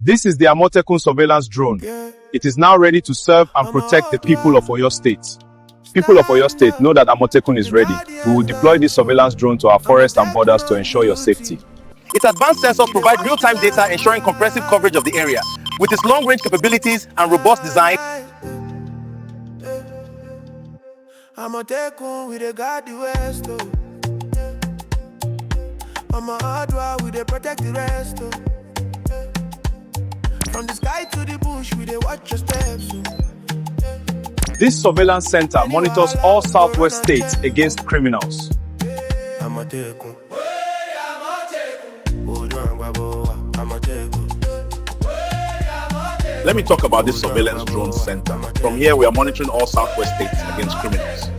This is the Amotekun surveillance drone. It is now ready to serve and protect the people of Oyo State. People of Oyo State, know that Amotekun is ready. We will deploy this surveillance drone to our forests and borders to ensure your safety. Its advanced sensors provide real-time data ensuring comprehensive coverage of the area. With its long-range capabilities and robust design, Amotekun, we dey guard the west, oh. I'm a hard one, we dey protect the rest, oh. From the sky to the bush, we dey watch your steps, oh. This surveillance center monitors all southwest states against criminals. Amotekun. let me talk about this surveillance drone center. From here, we are monitoring all southwest states against criminals.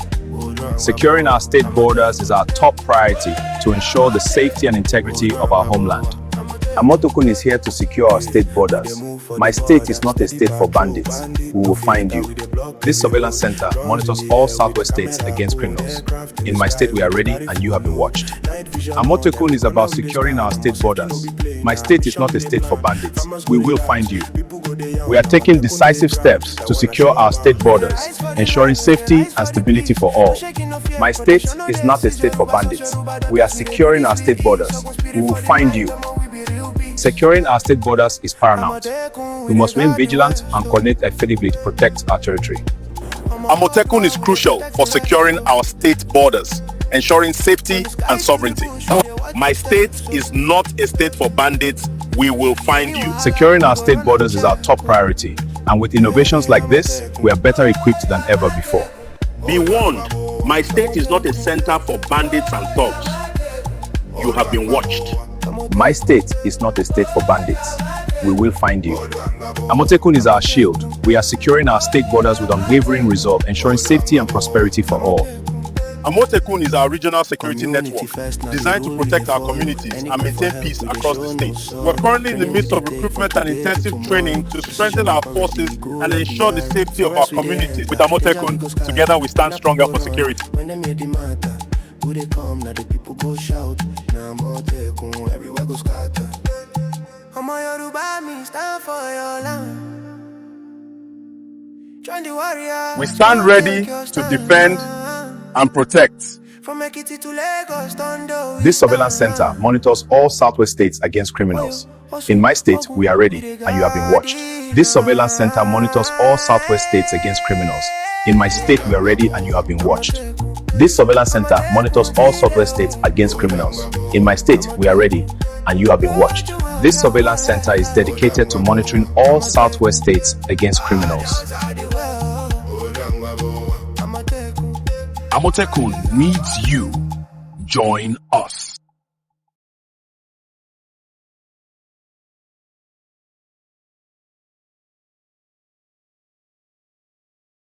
Securing our state borders is our top priority to ensure the safety and integrity of our homeland. Amotekun is here to secure our state borders. My state is not a state for bandits. We will find you. This surveillance center monitors all southwest states against criminals. In my state, we are ready and you have been watched. Amotekun is about securing our state borders. My state is not a state for bandits. We will find you. We are taking decisive steps to secure our state borders, ensuring safety and stability for all. My state is not a state for bandits. We are securing our state borders. We will find you. Securing our state borders is paramount. We must remain vigilant and coordinate effectively to protect our territory. Amotekun is crucial for securing our state borders, ensuring safety and sovereignty. My state is not a state for bandits. We will find you. Securing our state borders is our top priority, and with innovations like this, we are better equipped than ever before. Be warned, my state is not a center for bandits and thugs. You have been watched. My state is not a state for bandits. We will find you. Amotekun is our shield. We are securing our state borders with unwavering resolve, ensuring safety and prosperity for all. Amotekun is our regional security network, designed to protect our communities and maintain peace across the state. We're currently in the midst of recruitment and intensive training to strengthen our forces and ensure the safety of our communities. With Amotekun, together we stand stronger for security. Who they come, now the people go shout. Now Amotekun, everywhere go scatter. I'm a Yoruba, me stand for your land. Join the warrior. We stand ready to defend and protect. From Ekiti to Lagos, Tondo. This surveillance center monitors all southwest states against criminals. In my state, we are ready and you have been watched. This surveillance center monitors all southwest states against criminals. In my state, we are ready and you have been watched. This surveillance center monitors all southwest states against criminals. In my state, we are ready and you have been watched. This surveillance center is dedicated to monitoring all southwest states against criminals. Amotekun needs you. Join us.